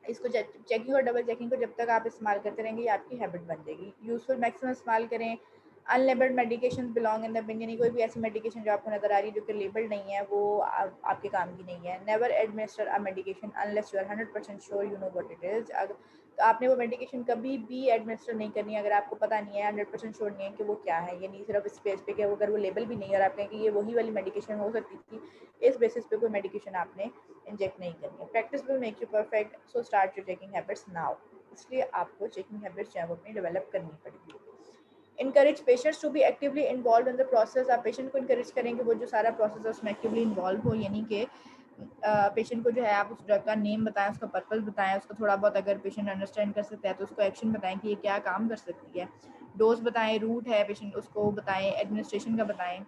इसको चेकिंग और डबल चेकिंग को जब तक आप इस्तेमाल करते रहेंगे ये आपकी हैबिट बन जाएगी। यूजफुल मैक्सिमम इस्तेमाल करें। Unlabelled medication belong in the bin, यानी कोई भी ऐसी मेडिकेशन जो आपको नजर आ रही है जो कि लेबल्ड नहीं है वो आपके काम की नहीं है। Never administer a medication unless you are 100% sure you know what it is. तो आपने वो मेडिकेशन कभी भी एडमिनिस्टर नहीं करनी है अगर आपको पता नहीं है, 100% श्योर नहीं है कि वो क्या है। ये नहीं सिर्फ इस बेस पे कि अगर वो लेबल भी नहीं है और आप कहें कि ये वही वाली मेडिकेशन हो सकती थी, इस बेसिस पे कोई मेडिकेशन आपने इंजेक्ट नहीं करनी है। Practice will make you perfect, so start your checking habits now. इसलिए आपको चेकिंग हैबिट्स जो है वो अपनी डेवलप करनी पड़ेगी। Encourage patients to be actively involve in the process. आप पेशेंट को इनकरेज करेंगे वो जो सारा प्रोसेस है उसमें एक्टिवली इन्वॉल्व हो, यानी कि पेशेंट को जो है आप उस ड्रग का नेम बताएं, उसका पर्पस बताएं, उसको थोड़ा बहुत अगर पेशेंट अंडरस्टैंड कर सकता है तो उसको एक्शन बताएं कि ये क्या काम कर सकती है। डोज बताएं, रूट है पेशेंट उसको बताएं, एडमिनिस्ट्रेशन का बताएं,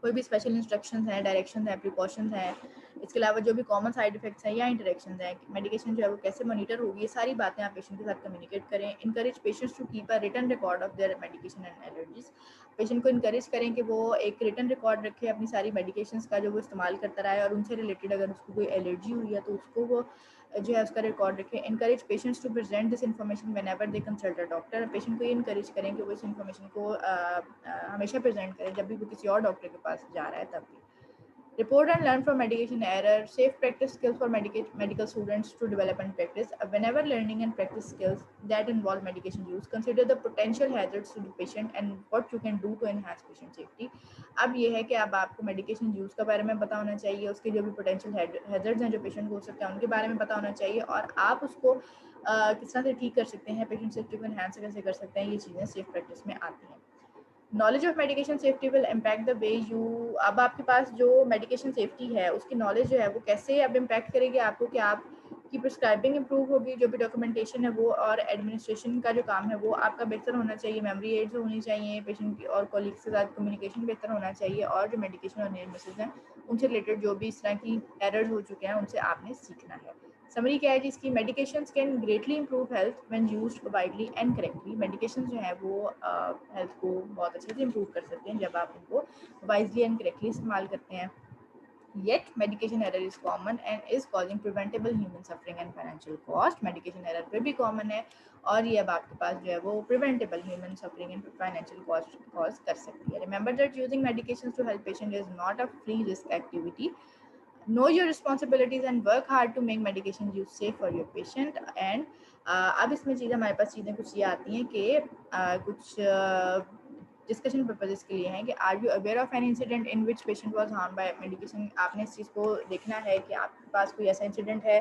कोई भी स्पेशल इंस्ट्रक्शंस हैं, डायरेक्शंस हैं, प्रिकॉशंस हैं। इसके अलावा जो भी कॉमन साइड इफेक्ट्स हैं या इंटरेक्शंस हैं, मेडिकेशन जो है वो कैसे मॉनिटर होगी, ये सारी बातें आप पेशेंट के साथ कम्युनिकेट करें। Encourage patients to keep a written record of their medication and allergies. Patient को इनकरेज करें कि वो एक रिटन रिकॉर्ड रखे अपनी सारी मेडिकेशंस का जो वो इस्तेमाल करता रहा है, और उनसे रिलेटेड अगर उसको कोई एलर्जी हुई है तो उसको वो जो है उसका रिकॉर्ड रखें। Encourage patients to present this information whenever they consult a doctor. Patient को ये इनकरेज करें कि वो इस इन्फॉर्मेशन को हमेशा प्रेजेंट करें जब भी वो किसी और डॉक्टर के पास जा रहा है तब भी। Report and learn from medication error. Safe practice skills for medical students to develop and practice. Whenever learning and practice skills that involve medication use, consider the potential hazards to the patient and what you can do to enhance patient safety. अब ये है कि अब आपको medication use के बारे में पता होना चाहिए, उसके जो भी पोटेंशियल हैजर्ड्स हैं जो पेशेंट को हो सकते हैं उनके बारे में पता होना चाहिए, और आप उसको किस तरह से ठीक कर सकते हैं, पेशेंट सेफ्टी को एनहांस कैसे कर सकते हैं, ये चीज़ें सेफ प्रैक्टिस में आती हैं। Knowledge of medication safety will impact the way you. अब आपके पास जो मेडिकेशन सेफ्टी है उसकी नॉलेज जो है वो कैसे अब इम्पैक्ट करेगी आपको, कि आपकी प्रिस्क्राइबिंग इंप्रूव होगी, जो भी डॉक्यूमेंटेशन है वो, और एडमिनिस्ट्रेशन का जो काम है वो आपका बेहतर होना चाहिए, मेमोरी एड्स होनी चाहिए, पेशेंट की और कॉलीग्स के साथ कम्युनिकेशन बेहतर होना चाहिए, और जो मेडिकेशन और नियर मिसेज हैं उनसे रिलेटेड जो भी इस तरह की एरर्स हो चुके हैं उनसे आपने सीखना है। समरी क्या है जी इसकी, medications can greatly improve health when used widely and correctly. Medication जो है वो हेल्थ को बहुत अच्छे से इंप्रूव कर सकते हैं जब आप उनको वाइजली एंड करेक्टली इस्तेमाल करते हैं। Yet, medication error is common and is causing preventable human suffering and financial cost. Medication error फिर भी common है, और ये अब आपके पास जो है वो preventable human suffering and financial cost cause कर सकती है। Remember that using medications to help patient is not a free risk activity. Know your responsibilities and work hard to make medication use safe for your patient. And अब इसमें चीज़ें हमारे पास चीज़ें कुछ ये आती हैं कि कुछ डिस्कशन पर्पजेस के लिए हैं कि are you aware of an incident in which patient was harm by medication. आपने इस चीज़ को देखना है कि आपके पास कोई ऐसा इंसिडेंट है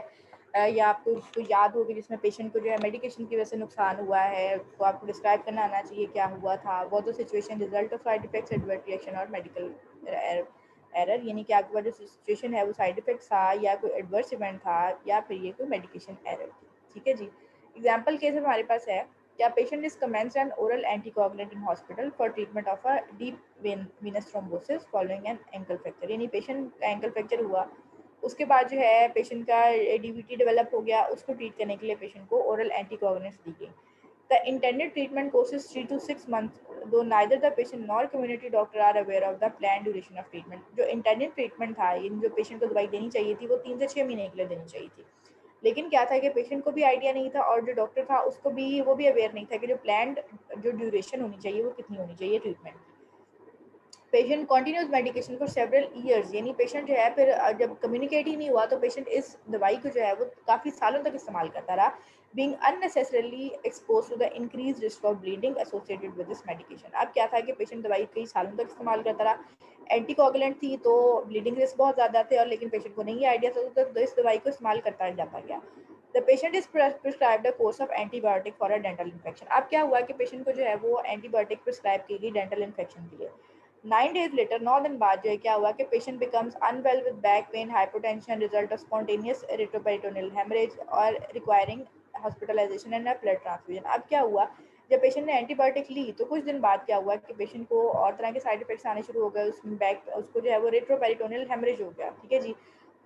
या आपको याद होगी जिसमें पेशेंट को जो है मेडिकेशन की वजह से नुकसान हुआ है, तो आपको डिस्क्राइब करना आना चाहिए क्या हुआ था। वो तो situation result of side effects, adverse reaction और मेडिकल एरर, यानी कि आपके पास जो सिचुएशन है वो साइड इफेक्ट था या कोई एडवर्स इवेंट था या फिर ये कोई मेडिकेशन एरर थी। ठीक है जी। एग्जाम्पल केस हमारे पास है, क्या patient is commenced an oral anticoagulant in hospital for treatment of a deep venous thrombosis following an ankle fracture, यानी पेशेंट का एंकल फ्रैक्चर हुआ, उसके बाद जो है पेशेंट का डीवीटी डेवलप हो गया, उसको ट्रीट करने के लिए पेशेंट को ओरल एंटीकोगुलेंट्स दी गई। The intended treatment courses 3 to 6 months, though neither the patient nor community doctor are aware of the planned duration of treatment. जो इंटेंडेड ट्रीटमेंट था, यानी जो पेशेंट को दवाई देनी चाहिए थी वो 3 से 6 महीने के लिए देनी चाहिए थी, लेकिन क्या था कि पेशेंट को भी आइडिया नहीं था और जो डॉक्टर था उसको भी वो भी अवेयर नहीं था कि जो प्लान्ड जो ड्यूरेशन होनी चाहिए वो कितनी होनी चाहिए treatment. Patient continuous medication for several years, यानी पेशेंट जो है फिर जब कम्युनिकेट ही नहीं हुआ तो पेशेंट इस दवाई को जो है वो काफ़ी सालों तक इस्तेमाल करता रहा, being unnecessarily exposed to the increased risk of bleeding associated with this medication। अब क्या था कि पेशेंट दवाई कई सालों तक इस्तेमाल करता रहा, एंटीकोगुलेंट थी तो ब्लीडिंग रिस्क बहुत ज़्यादा थे, और लेकिन पेशेंट को नहीं आइडिया था तो इस दवाई को इस्तेमाल करता जाता गया। The patient is prescribed a course of antibiotic for a dental infection. अब क्या हुआ कि पेशेंट को जो है वो एंटीबायोटिक प्रिस्क्राइब की गई डेंटल इन्फेक्शन के लिए। 9 days later, 9 दिन बाद जो है क्या हुआ कि patient becomes unwell with back pain, hypotension, result of spontaneous retroperitoneal haemorrhage और requiring hospitalisation and blood transfusion. अब क्या हुआ, जब पेशेंट ने एंटीबायोटिक ली तो कुछ दिन बाद क्या हुआ कि पेशेंट को और तरह के साइड इफेक्ट्स आने शुरू हो गए, उसमें बैक उसको जो है वो रेट्रोपेरिटोनियल हेमरेज हो गया। ठीक है जी।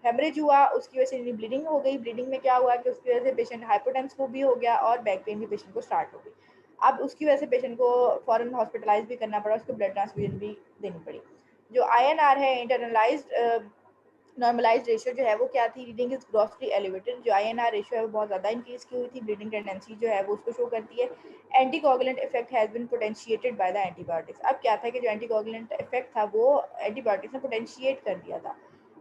हेमरेज हुआ, उसकी वजह से ब्लीडिंग हो गई, ब्लीडिंग में क्या हुआ कि उसकी वजह से पेशेंट हाइपोटेंसिव भी हो गया और बैक पेन भी पेशेंट को स्टार्ट हो गई। अब उसकी वजह से पेशेंट को फॉरन हॉस्पिटलाइज भी करना पड़ा, उसको ब्लड ट्रांसफ्यूजन भी देनी पड़ी। जो INR है, इंटरनलाइज्ड नॉर्मलाइज्ड रेशियो जो है वो क्या थी, रीडिंग इज ग्रॉसली एलिवेटेड। जो INR रेशियो है वो बहुत ज़्यादा इंक्रीज की हुई थी, ब्लीडिंग टेंडेंसी जो है वो उसको शो करती है। Anticoagulant effect has been potentiated by the antibiotics. अब क्या था कि जो एंटीकोगुलेंट इफेक्ट था वो एंटीबायोटिक्स ने पोटेंशिएट कर दिया था।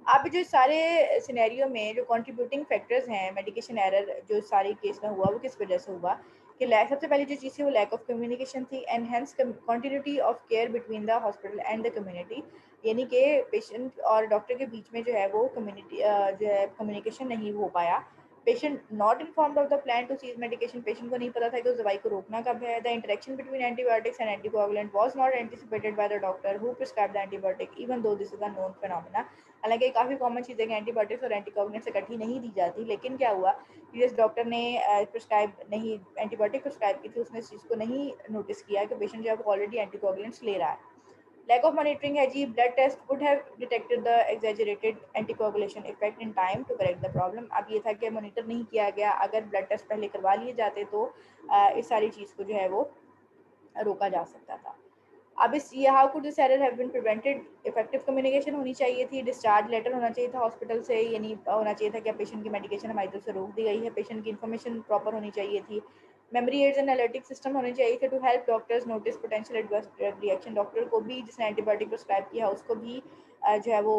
अब जो सारे सिनेरियो में जो कंट्रीब्यूटिंग फैक्टर्स हैं मेडिकेशन एरर जो सारे केस में हुआ वो किस वजह से हुआ कि सबसे पहली जो चीज़ थी वो लैक ऑफ कम्युनिकेशन थी, enhance continuity of care between the hospital and the community, यानी कि पेशेंट और डॉक्टर के बीच में जो है वो कम्युनिटी जो है कम्युनिकेशन नहीं हो पाया। Patient not informed of the plan to cease medication, patient को नहीं पता था कि उस दवाई को रोकना कब है। The interaction between antibiotics and anticoagulant was not anticipated by the doctor who prescribe the antibiotic even though this is a known phenomena. हालांकि काफ़ी कॉमन चीज़ है कि एंटीबायोटिक्स और एंटीकोगुलेंट्स इकट्ठी नहीं दी जाती, लेकिन क्या हुआ कि जिस डॉक्टर ने प्रिस्क्राइब नहीं एंटीबायोटिक प्रिस्क्राइब की थी उसने इस चीज़ को नहीं नोटिस किया कि पेशेंट जो है वो ऑलरेडी एंटीकोगुलेंट्स ले रहा है। Lack of monitoring है जी, blood test would have detected the exaggerated anticoagulation effect in time to correct the problem। अब ये था कि मॉनिटर नहीं किया गया, अगर ब्लड टेस्ट पहले करवा लिए जाते तो इस सारी चीज़ को जो है वो रोका जा सकता था। अब इस ये how could this error have been prevented, effective communication होनी चाहिए थी, डिस्चार्ज लेटर होना चाहिए था हॉस्पिटल से, यानी होना चाहिए था कि पेशेंट की मेडिकेशन हमारी तरफ से रोक दी गई है, पेशेंट की इन्फॉर्मेशन प्रॉपर होनी चाहिए थी। Memory aids and alerting system होने चाहिए थे to help doctors notice potential adverse drug reaction. Doctor को भी जिसने एंटीबायोटिक प्रिस्क्राइब किया उसको भी जो है वो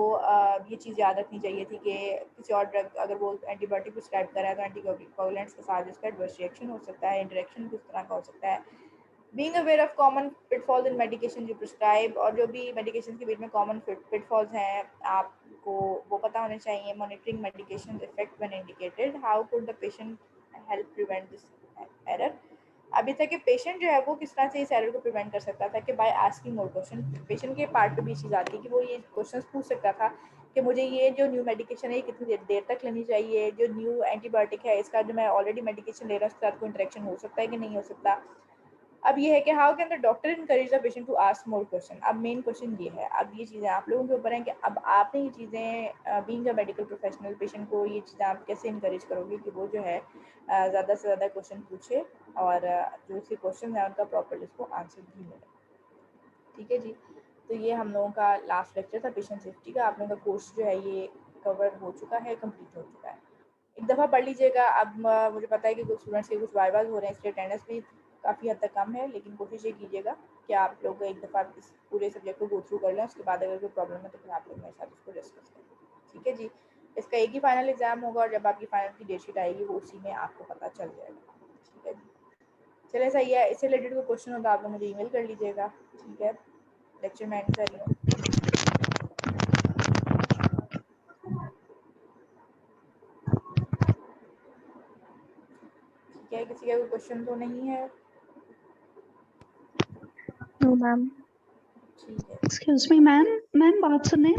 ये चीज़ याद रखनी चाहिए थी कि किसी और ड्रग अगर वो एंटीबायोटिक प्रिस्क्राइब कर रहा है तो एंटीकोगुलेंट्स के साथ उसका एडवर्स रिएक्शन हो सकता है, इंटरेक्शन किस तरह का हो सकता है। Being aware of common pitfalls in medication जो प्रिस्क्राइब, और जो भी मेडिकेशन के बीच में कॉमन पिटफॉल्स हैं आपको वो पता होने चाहिए। Monitoring medication effect when indicated, how could the patient help prevent this error. अभी तक कि पेशेंट जो है वो किस तरह से इस एरर को प्रिवेंट कर सकता था कि by asking more question. Patient के पार्ट पे भी चीज़ आती है कि वो ये क्वेश्चंस पूछ सकता था कि मुझे ये जो न्यू मेडिकेशन है ये कितनी देर तक लेनी चाहिए, जो न्यू एंटीबायोटिक है इसका जो मैं ऑलरेडी मेडिकेशन ले रहा हूँ उसके साथ कोई इंटरेक्शन हो सकता है कि नहीं हो सकता। अब ये है कि how can the doctor encourage the patient to ask more question. अब मेन क्वेश्चन ये है, अब ये चीज़ें आप लोगों के ऊपर हैं कि अब आपने ये चीज़ें being a medical professional patient को ये चीज़ें आप कैसे इनकरेज करोगे कि वो जो है ज़्यादा से ज़्यादा क्वेश्चन पूछे और जो उसके क्वेश्चन है उनका प्रॉपर उसको आंसर भी मिले। ठीक है जी। तो ये हम लोगों का लास्ट लेक्चर था पेशेंट सेफ्टी का। आप लोगों का कोर्स जो है ये कवर हो चुका है, कंप्लीट हो चुका है। एक दफ़ा पढ़ लीजिएगा। अब मुझे पता है कि कुछ स्टूडेंट्स के कुछ वाइवाज हो रहे हैं इसलिए अटेंडेंस भी काफ़ी हद तक कम है, लेकिन कोशिश ये कीजिएगा कि आप लोग एक दफ़ा इस पूरे सब्जेक्ट को गो थ्रू कर लें, उसके बाद अगर कोई प्रॉब्लम है तो फिर आप लोग मेरे साथ उसको डिस्कस करें। ठीक है जी। इसका एक ही फाइनल एग्जाम होगा और जब आपकी फाइनल की डेट शीट आएगी वो उसी में आपको पता चल जाएगा। ठीक है जी। चलिए सही है। इससे रिलेटेड कोई क्वेश्चन हो तो आप लोग मुझे ईमेल कर लीजिएगा। ठीक है, लेक्चर में एंड कर रही हूँ। ठीक है, किसी का कोई क्वेश्चन तो नहीं है? No ma'am. ठीक है। एक्सक्यूज मी मैम बात सुने।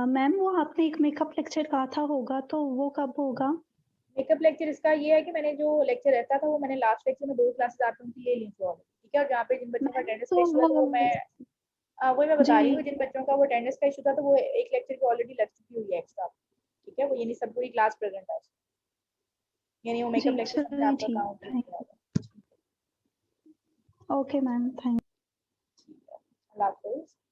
मैम वो आपने एक मेकअप लेक्चर कहा था होगा, तो वो कब होगा? मेकअप लेक्चर इसका ये है कि मैंने जो लेक्चर रहता था वो मैंने लास्ट लेक्चर में 2 क्लासेस आप लोगों की ले ली थी ऑलरेडी, ठीक है। और जहाँ पे जिन बच्चों का मैम अटेंडेंस का तो इशू था तो वो मैं वही मैं बता रही हूँ, जी जिन बच्चों का वो अटेंडेंस का इशू था तो वो एक लेक्चर की ऑलरेडी लग चुकी हुई है एक्स्ट्रा, ठीक है। वो यानी सब पूरी क्लास प्रेजेंट है, यानी वो मेकअप जी लेक्चर में चलिए आपका ठीक काउंट नहीं है। किया होगा। ओके मैम, थैंक ठीक है, अल्लाह हाफिज़।